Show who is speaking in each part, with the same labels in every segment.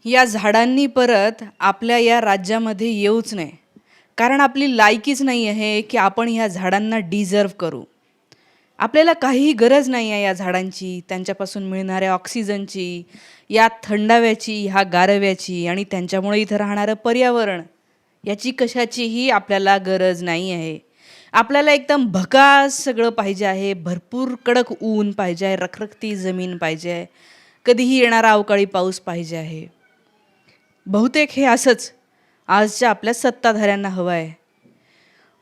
Speaker 1: या झाडांनी परत आपल्या या राज्यामध्ये येऊच नये. कारण आपली लायकीच नाही आहे की आपण ह्या झाडांना डिझर्व करू. आपल्याला काहीही गरज नाही आहे या झाडांची, त्यांच्यापासून मिळणाऱ्या ऑक्सिजनची, या थंडाव्याची, ह्या गारव्याची आणि त्यांच्यामुळे इथं राहणारं पर्यावरण याची कशाचीही आपल्याला गरज नाही आहे. आपल्याला एकदम भकास सगळं पाहिजे आहे, भरपूर कडक ऊन पाहिजे आहे, रखरखती जमीन पाहिजे आहे, कधीही येणारा अवकाळी पाऊस पाहिजे आहे. बहुतेक हे असंच आजच्या आपल्या सत्ताधाऱ्यांना हवं आहे.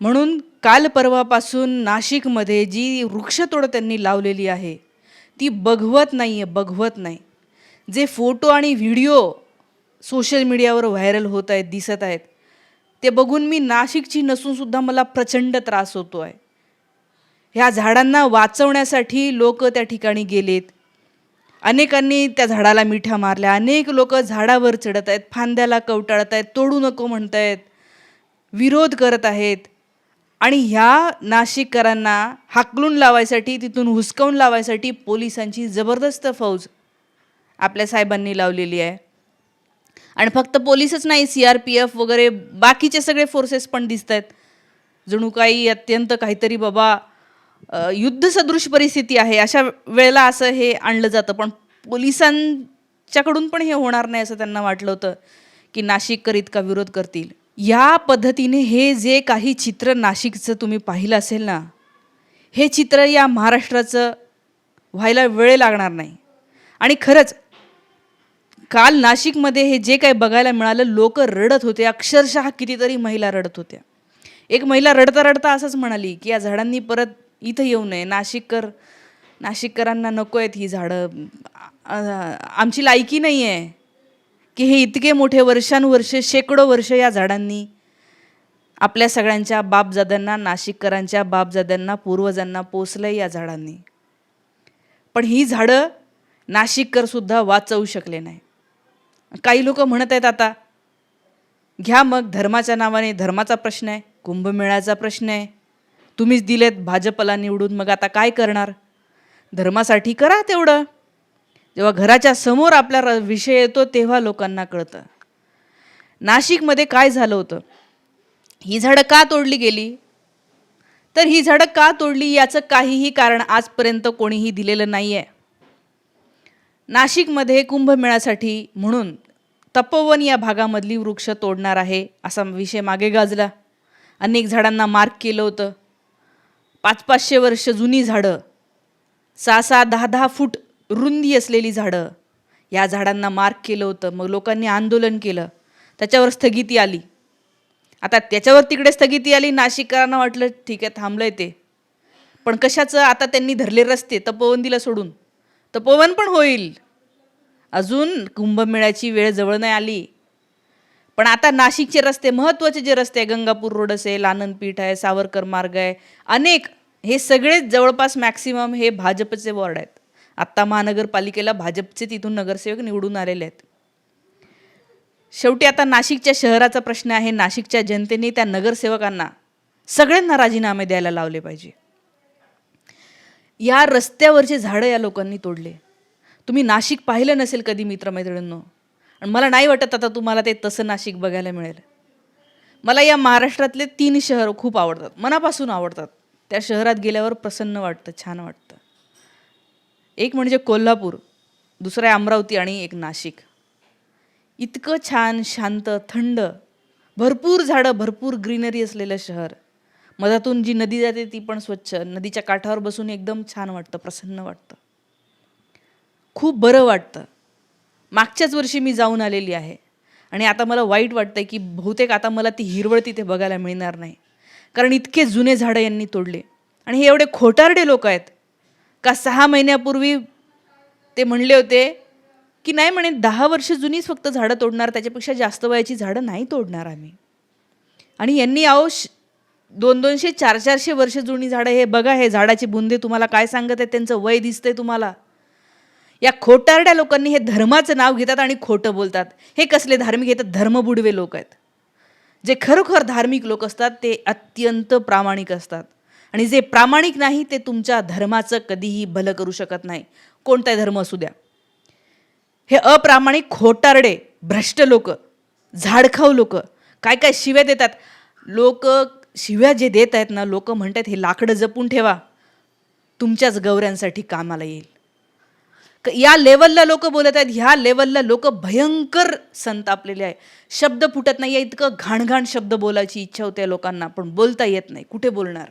Speaker 1: म्हणून काल परवापासून नाशिकमध्ये जी वृक्षतोड त्यांनी लावलेली आहे ती बघवत नाही आहे, बघवत नाही. जे फोटो आणि व्हिडिओ सोशल मीडियावर व्हायरल होत आहेत, दिसत आहेत, ते बघून मी नाशिकची नसूनसुद्धा मला प्रचंड त्रास होतो आहे. ह्या झाडांना वाचवण्यासाठी लोक त्या ठिकाणी गेलेत. अनेकांनी त्या झाडाला मिठ्या मारल्या. अनेक लोक झाडावर चढत आहेत, फांद्याला कवटाळत आहेत, तोडू नको म्हणत आहेत, विरोध करत आहेत. आणि ह्या नाशिककरांना हाकलून लावायसाठी, तिथून हुसकावून लावायसाठी पोलिसांची जबरदस्त फौज आपल्या साहेबांनी लावलेली आहे. आणि फक्त पोलीसच नाही, CRPF वगैरे बाकीचे सगळे फोर्सेस पण दिसत आहेत. जणू काही अत्यंत काहीतरी बाबा युद्धसदृश परिस्थिती आहे. अशा वेळेला असं हे आणलं जातं. पण पोलिसांच्याकडून पण हे होणार नाही असं त्यांना वाटलं होतं की नाशिककर इतका विरोध करतील. या पद्धतीने हे जे काही चित्र नाशिकचं तुम्ही पाहिलं असेल ना, हे चित्र या महाराष्ट्राचं व्हायला वेळ लागणार नाही. आणि खरंच काल नाशिकमध्ये हे जे काही बघायला मिळालं, लोक रडत होते. अक्षरशः कितीतरी महिला रडत होत्या. एक महिला रडता रडता असंच म्हणाली की या झाडांनी परत इथं येऊ नये. नाशिककरांना नको आहेत ही झाडं. आमची लायकी नाही आहे की हे इतके मोठे वर्षानुवर्षे, शेकडो वर्ष या झाडांनी आपल्या सगळ्यांच्या बापजाद्यांना, नाशिककरांच्या बापजाद्यांना, पूर्वजांना पोसलं या झाडांनी. पण ही झाडं नाशिककरसुद्धा वाचवू शकले नाही. काही लोक म्हणत आहेत आता घ्या मग, धर्माच्या नावाने, धर्माचा प्रश्न आहे, कुंभमेळ्याचा प्रश्न आहे, तुम्हीच दिलेत भाजपला निवडून, मग आता काय करणार? धर्मासाठी करा तेवढं. जेव्हा घराच्या समोर आपला विषय येतो तेव्हा लोकांना कळतं. नाशिकमध्ये काय झालं होतं, ही झाडं का तोडली गेली, तर ही झाडं का तोडली याचं काहीही कारण आजपर्यंत कोणीही दिलेलं नाही आहे. नाशिकमध्ये कुंभमेळ्यासाठी म्हणून तपोवन या भागामधली वृक्ष तोडणार आहे असा विषय मागे गाजला. अनेक झाडांना मार्क केलं होतं. 500-500 वर्ष जुनी झाडं, 6-6, 10-10 फूट रुंदी असलेली झाडं, या झाडांना मार्क केलं होतं. मग लोकांनी आंदोलन केलं, त्याच्यावर स्थगिती आली. आता त्याच्यावर तिकडे स्थगिती आली, नाशिककरांना वाटलं ठीक आहे थांबलं आहे ते. पण कशाचं, आता त्यांनी धरले रस्ते, तपोवन दिलं सोडून. तपोवन पण होईल, अजून कुंभमेळ्याची वेळ जवळ नाही आली. पण आता नाशिकचे रस्ते, महत्त्वाचे जे रस्ते आहे, गंगापूर रोड असेल, आनंदपीठ आहे, सावरकर मार्ग आहे, अनेक, हे सगळेच जवळपास मॅक्सिमम हे भाजपचे वॉर्ड आहेत. आत्ता महानगरपालिकेला भाजपचे तिथून नगरसेवक निवडून आलेले आहेत. शेवटी आता नाशिकच्या शहराचा प्रश्न आहे. नाशिकच्या जनतेने त्या नगरसेवकांना सगळ्यांना राजीनामे द्यायला लावले पाहिजे. या रस्त्यावरचे झाडं या लोकांनी तोडले. तुम्ही नाशिक पाहिलं नसेल कधी मित्रमैत्रिणींनो, आणि मला नाही वाटत आता तुम्हाला ते तसं नाशिक बघायला मिळेल. मला या महाराष्ट्रातले 3 शहर खूप आवडतात, मनापासून आवडतात. त्या शहरात गेल्यावर प्रसन्न वाटतं, छान वाटतं. एक म्हणजे कोल्हापूर, दुसरं आहे अमरावती आणि एक नाशिक. इतकं छान, शांत, थंड, भरपूर झाडं, भरपूर ग्रीनरी असलेलं शहर. मधातून जी नदी जाते ती पण स्वच्छ. नदीच्या काठावर बसून एकदम छान वाटतं, प्रसन्न वाटतं, खूप बरं वाटतं. मागच्याच वर्षी मी जाऊन आलेली आहे आणि आता मला वाईट वाटतं की बहुतेक आता मला ती हिरवळ तिथे बघायला मिळणार नाही. कारण इतके जुने झाडं यांनी तोडले. आणि हे एवढे खोटारडे लोक आहेत का 6 महिन्यापूर्वी ते म्हणले होते की नाही म्हणे 10 वर्ष जुनीच फक्त झाडं तोडणार, त्याच्यापेक्षा जास्त वयाची झाडं नाही तोडणार आम्ही. आणि यांनी 200-200, 400-400 वर्ष जुनी झाडं, हे बघा, हे झाडाचे बुंदे तुम्हाला काय सांगत आहेत, त्यांचं वय दिसतंय तुम्हाला. या खोटारड्या लोकांनी हे धर्माचं नाव घेतात आणि खोटं बोलतात. हे कसले धार्मिक येतात, धर्मबुडवे लोक आहेत. जे खरोखर धार्मिक लोक असतात ते अत्यंत प्रामाणिक असतात. आणि जे प्रामाणिक नाही ते तुमच्या धर्माचं कधीही भलं करू शकत नाही, कोणताही धर्म असू द्या. हे अप्रामाणिक खोटारडे भ्रष्ट लोक, झाडखाऊ लोक काय काय शिव्या देतात. लोक शिव्या जे देत आहेत ना, लोक म्हणतात हे लाकडं जपून ठेवा, तुमच्याच गौऱ्यांसाठी कामाला येईल. या लेवलला लोक बोलत आहेत. ह्या लेवलला लोक भयंकर संतापलेले आहे. शब्द फुटत नाही आहे. इतकं घाणघाण शब्द बोलायची इच्छा होते लोकांना, पण बोलता येत नाही. कुठे बोलणार.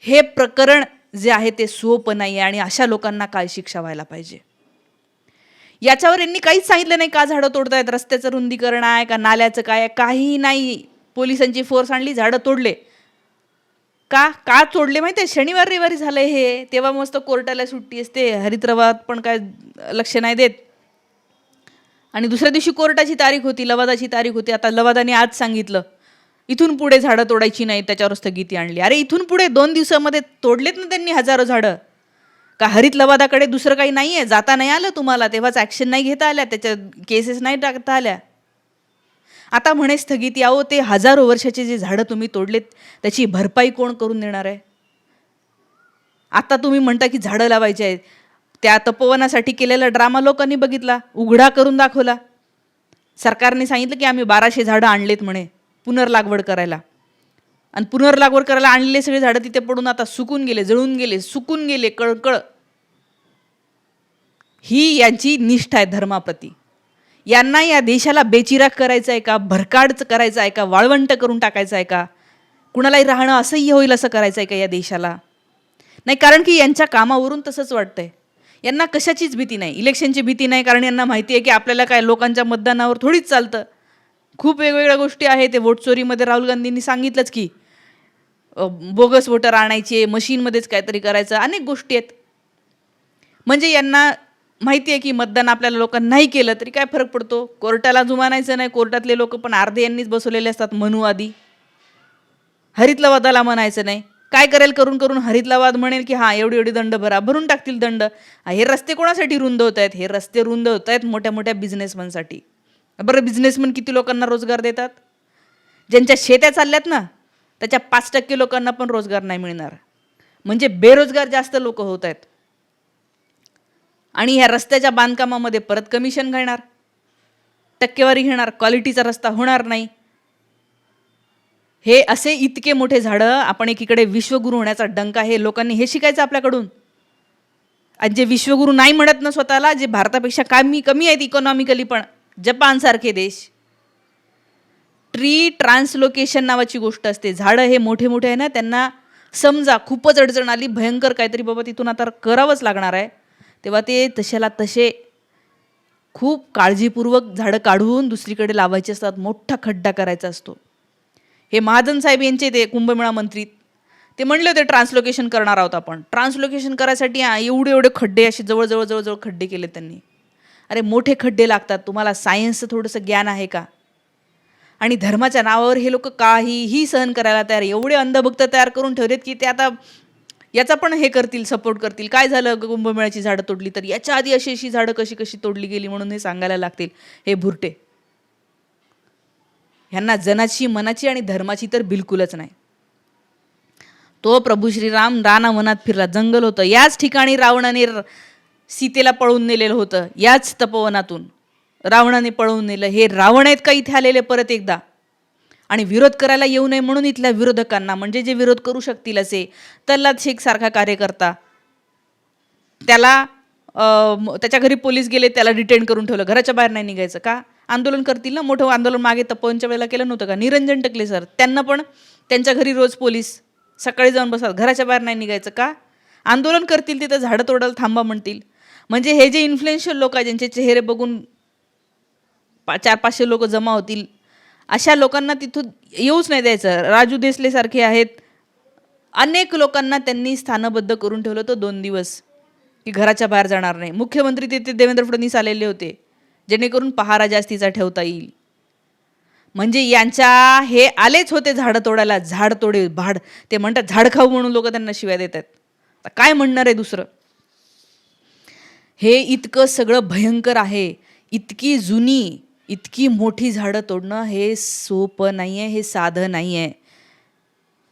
Speaker 1: हे प्रकरण जे आहे ते सोपं नाही आहे आणि अशा लोकांना काय शिक्षा व्हायला पाहिजे. याच्यावर यांनी काहीच सांगितलं नाही. का झाडं तोडतायत, रस्त्याचं रुंदीकरण आहे का, नाल्याचं काय आहे, काही नाही. पोलिसांची फोर्स आणली, झाडं तोडले. का का तोडले माहिती आहे. शनिवार रविवारी झालंय हे, तेव्हा मस्त कोर्टाला सुट्टी असते, हरितवाद पण काय लक्ष नाही देत. आणि दुसऱ्या दिवशी कोर्टाची तारीख होती, लवादाची तारीख होती. आता लवादाने आज सांगितलं इथून पुढे झाडं तोडायची नाही, त्याच्यावर स्थगिती आणली. अरे इथून पुढे 2 दिवसामध्ये तोडलेत ना त्यांनी हजारो झाडं. का हरित लवादाकडे दुसरं काही नाही आहे, जाता नाही आलं तुम्हाला, तेव्हाच ॲक्शन नाही घेता आल्या, त्याच्या केसेस नाही टाकता आल्या. आता म्हणे स्थगिती. आहो ते हजारो वर्षाचे जे झाडं तुम्ही तोडलेत त्याची भरपाई कोण करून देणार आहे. आता तुम्ही म्हणता की झाडं लावायची आहेत. त्या तपोवनासाठी केलेला ड्रामा लोकांनी बघितला, उघडा करून दाखवला. सरकारने सांगितलं की आम्ही 1200 झाडं आणलेत म्हणे पुनर्लागवड करायला, आणि पुनर्लागवड करायला आणलेले सगळे झाडं तिथे पडून आता सुकून गेले, जळून गेले, सुकून गेले, कळकळ. ही यांची निष्ठा आहे धर्माप्रती. यांना या देशाला बेचिराग करायचं आहे का, भरकाड करायचं आहे का, वाळवंट करून टाकायचं आहे का, कुणालाही राहणं असह्य होईल असं करायचं आहे का या देशाला. नाही, कारण की यांच्या कामावरून तसंच वाटतंय. यांना कशाचीच भीती नाही, इलेक्शनची भीती नाही, कारण यांना माहिती आहे की आपल्याला काय लोकांच्या मतदानावर थोडीच चालतं. खूप वेगवेगळ्या गोष्टी आहे. ते वोट चोरीमध्ये राहुल गांधींनी सांगितलंच की बोगस वोटर आणायचे, मशीनमध्येच काहीतरी करायचं, अनेक गोष्टी आहेत. म्हणजे यांना माहिती आहे की मतदान आपल्याला लोकांना नाही केलं तरी काय फरक पडतो, कोर्टाला जुमानायचं नाही. कोर्टातले लोक पण अर्धे यांनीच बसवलेले असतात मनुवादी. हरितलवादाला म्हणायचं नाही. काय करेल करून करून हरितलवाद म्हणेल की हां एवढी एवढी दंड भरा, भरून टाकतील दंड. हे रस्ते कोणासाठी रुंद होत आहेत, हे रस्ते रुंद होत आहेत मोठ्या मोठ्या बिझनेसमनसाठी. बरं बिझनेसमन किती लोकांना रोजगार देतात. ज्यांच्या शेत्या चालल्यात ना त्याच्या 5% लोकांना पण रोजगार नाही मिळणार. म्हणजे बेरोजगार जास्त लोक होत आहेत. आणि ह्या रस्त्याच्या बांधकामामध्ये परत कमिशन घेणार, टक्केवारी घेणार, क्वालिटीचा रस्ता होणार नाही. हे असे इतके मोठे झाडं. आपण एकीकडे विश्वगुरू होण्याचा डंका, हे लोकांनी हे शिकायचं आपल्याकडून. आणि जे विश्वगुरू नाही म्हणत ना स्वतःला, जे भारतापेक्षा कमी आहेत इकॉनॉमिकली, पण जपानसारखे देश, ट्री ट्रान्सलोकेशन नावाची गोष्ट असते. झाडं हे मोठे मोठे आहे ना, त्यांना समजा खूपच अडचण आली, भयंकर काहीतरी बाबा तिथून आता करावंच लागणार आहे, तेव्हा ते तशाला तसे खूप काळजीपूर्वक झाडं काढून दुसरीकडे लावायचे असतात. मोठा खड्डा करायचा असतो. हे महाजन साहेब यांचे ते कुंभमेळा मंत्री, ते म्हणले होते ट्रान्सलोकेशन करणार आहोत आपण. ट्रान्सलोकेशन करायसाठी एवढे एवढे खड्डे, असे जवळजवळ जवळजवळ खड्डे केले त्यांनी. अरे मोठे खड्डे लागतात. तुम्हाला सायन्सचं थोडंसं ज्ञान आहे का. आणि धर्माच्या नावावर हे लोक काहीही सहन करायला तयार. एवढे अंधभक्त तयार करून ठेवलेत की ते आता याचा पण हे करतील, सपोर्ट करतील. काय झालं कुंभमेळ्याची झाडं तोडली तर याच्या आधी अशी अशी झाडं कशी कशी तोडली गेली म्हणून हे सांगायला लागतील. हे भुरटे, ह्यांना जनाची मनाची आणि धर्माची तर बिलकुलच नाही. तो प्रभू श्रीराम रानावनात फिरला, जंगल होतं, याच ठिकाणी रावणाने सीतेला पळवून नेलेलं होतं. याच तपोवनातून रावणाने पळवून नेलं. हे रावण आहेत का इथे आलेले परत एकदा, आणि विरोध करायला येऊ नये म्हणून इथल्या विरोधकांना, म्हणजे जे विरोध करू शकतील असे तल्लाद शेख सारखा कार्यकर्ता, त्याला त्याच्या घरी पोलीस गेले, त्याला डिटेन करून ठेवलं, घराच्या बाहेर नाही निघायचं. का आंदोलन करतील ना, मोठं आंदोलन मागे तपोवनच्या वेळेला केलं नव्हतं का. निरंजन टकले सर, त्यांना पण त्यांच्या घरी रोज पोलीस सकाळी जाऊन बसतात, घराच्या बाहेर नाही निघायचं. का आंदोलन करतील, तिथं झाडं तोडायला थांबा म्हणतील. म्हणजे हे जे इन्फ्लुएन्शियल लोक आहेत, ज्यांचे चेहरे बघून 400-500 लोक जमा होतील, अशा लोकांना तिथून येऊच नाही द्यायचं. राजू देसले सारखे आहेत, अनेक लोकांना त्यांनी स्थानबद्ध करून ठेवलं होतं 2 दिवस की घराच्या बाहेर जाणार नाही. मुख्यमंत्री तिथे देवेंद्र फडणवीस आलेले होते, जेणेकरून पहारा जास्तीचा ठेवता येईल. म्हणजे यांच्या हे आलेच होते झाडं तोडायला. झाड तोडे भाड, ते म्हणतात झाड खाऊ म्हणून लोक त्यांना शिव्या देतात. काय म्हणणार आहे दुसरं. हे इतकं सगळं भयंकर आहे. इतकी जुनी, इतकी मोठी झाडं तोडणं हे सोपं नाही आहे, हे साधं नाही आहे.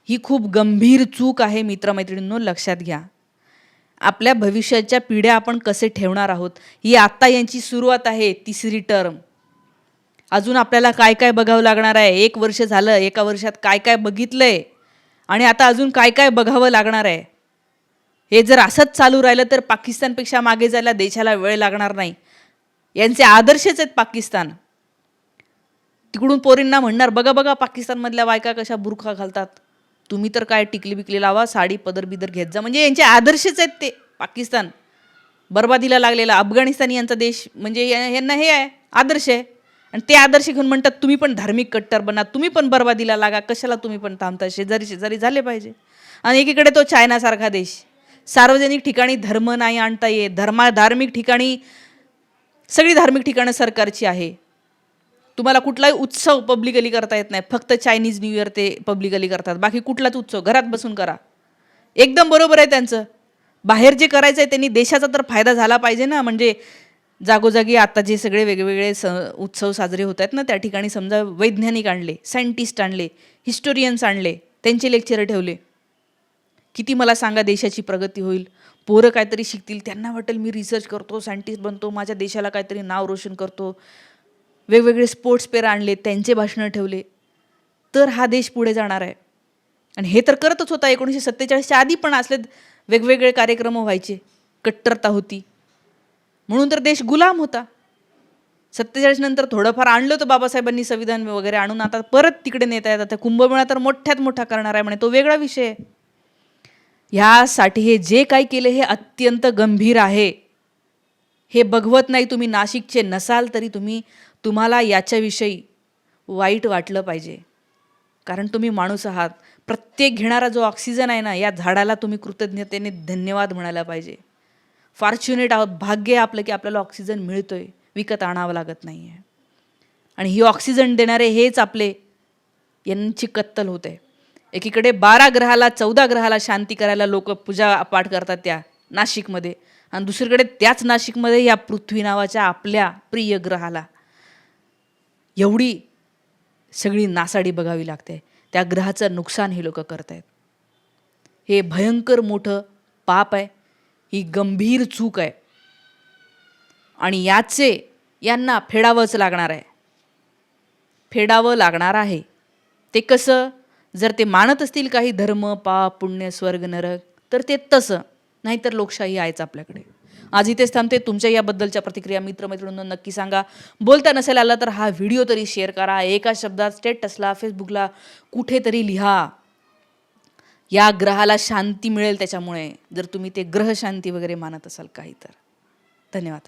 Speaker 1: ही खूप गंभीर चूक आहे मित्रमैत्रिणींनो, लक्षात घ्या. आपल्या भविष्याच्या पिढ्या आपण कसे ठेवणार आहोत, ही आत्ता यांची सुरुवात आहे, तिसरी टर्म. अजून आपल्याला काय काय बघावं लागणार आहे. 1 वर्ष झालं, 1 वर्षात काय काय बघितलंय आणि आता अजून काय काय बघावं लागणार आहे. हे जर असंच चालू राहिलं तर पाकिस्तानपेक्षा मागे जायला देशाला वेळ लागणार नाही. यांचे आदर्शच आहेत पाकिस्तान. तिकडून पोरींना म्हणणार, बघा बघा पाकिस्तानमधल्या बायका कशा बुरखा घालतात, तुम्ही तर काय टिकली बिकली लावा, साडी पदर बिदर घेत जा. म्हणजे यांचे आदर्शच आहेत ते. पाकिस्तान बर्बादीला लागलेला अफगाणिस्तान यांचा देश, म्हणजे यांना हे आहे आदर्श आहे. आणि ते आदर्श घेऊन म्हणतात तुम्ही पण धार्मिक कट्टर बना, तुम्ही पण बर्बादीला लागा, कशाला तुम्ही पण थांबता, शेजारी शेजारी झाले पाहिजे. आणि एकीकडे तो चायनासारखा देश, सार्वजनिक ठिकाणी धर्म नाही आणता येत, धार्मिक ठिकाणी सगळी धार्मिक ठिकाणं सरकारची आहे. तुम्हाला कुठलाही उत्सव पब्लिकली करता येत नाही, फक्त चायनीज न्यू इयर ते पब्लिकली करतात, बाकी कुठलाच उत्सव घरात बसून करा. एकदम बरोबर आहे त्यांचं. बाहेर जे करायचं आहे त्यांनी देशाचा तर फायदा झाला पाहिजे ना. म्हणजे जागोजागी आता जे सगळे वेगवेगळे उत्सव साजरे होत आहेत ना, त्या ठिकाणी समजा वैज्ञानिक आणले, सायंटिस्ट आणले, हिस्टोरियन्स आणले, त्यांचे लेक्चर ठेवले, किती मला सांगा देशाची प्रगती होईल. पोरं काहीतरी शिकतील, त्यांना वाटेल मी रिसर्च करतो, सायंटिस्ट बनतो, माझ्या देशाला काहीतरी नाव रोशन करतो. वेगवेगळे स्पोर्ट्स पेर आणले, त्यांचे भाषणं ठेवले, तर हा देश पुढे जाणार आहे. आणि हे तर करतच होता. 1947च्या आधी पण असले वेगवेगळे कार्यक्रम व्हायचे, कट्टरता होती, म्हणून तर देश गुलाम होता. 47 नंतर थोडंफार आणलं होतं बाबासाहेबांनी संविधान वगैरे आणून, आता परत तिकडे नेता येतात. त्या कुंभमेळा तर मोठ्यात मोठा करणार आहे म्हणे, तो वेगळा विषय आहे. ह्यासाठी हे जे काही केलं हे अत्यंत गंभीर आहे. हे बघवत नाही. तुम्ही नाशिकचे नसाल तरी तुम्हाला याच्याविषयी वाईट वाटलं पाहिजे, कारण तुम्ही माणूस आहात. प्रत्येक घेणारा जो ऑक्सिजन आहे ना, या झाडाला तुम्ही कृतज्ञतेने धन्यवाद म्हणायला पाहिजे. फॉर्च्युनेट आहोत, भाग्य आहे आपलं की आपल्याला ऑक्सिजन मिळतोय, विकत आणावं लागत नाही आहे. आणि ही ऑक्सिजन देणारे हेच आपले, यांची कत्तल होते. एकीकडे 12 ग्रहाला 14 ग्रहाला शांती करायला लोक पूजा पाठ करतात त्या नाशिकमध्ये, आणि दुसरीकडे त्याच नाशिकमध्ये या पृथ्वी नावाच्या आपल्या प्रिय ग्रहाला एवढी सगळी नासाडी बघावी लागते. त्या ग्रहाचं नुकसान हे लोक करत आहेत. हे भयंकर मोठं पाप आहे, ही गंभीर चूक आहे, आणि यांना फेडावंच लागणार आहे, फेडावं लागणार आहे. ते कसं? जर ते मानत असतील काही धर्म, पाप, पुण्य, स्वर्ग, नरक, तर ते तसं, नाहीतर लोकशाही आहेच आपल्याकडे. आज इथेच थांबते. तुमच्या याबद्दलच्या प्रतिक्रिया मित्रमैत्रिणींना नक्की सांगा. बोलता नसेल आला तर हा व्हिडिओ तरी शेअर करा. एका शब्दात स्टेटसला, फेसबुकला कुठेतरी लिहा. या ग्रहाला शांती मिळेल त्याच्यामुळे, जर तुम्ही ते ग्रह शांती वगैरे मानत असाल काही तर. धन्यवाद.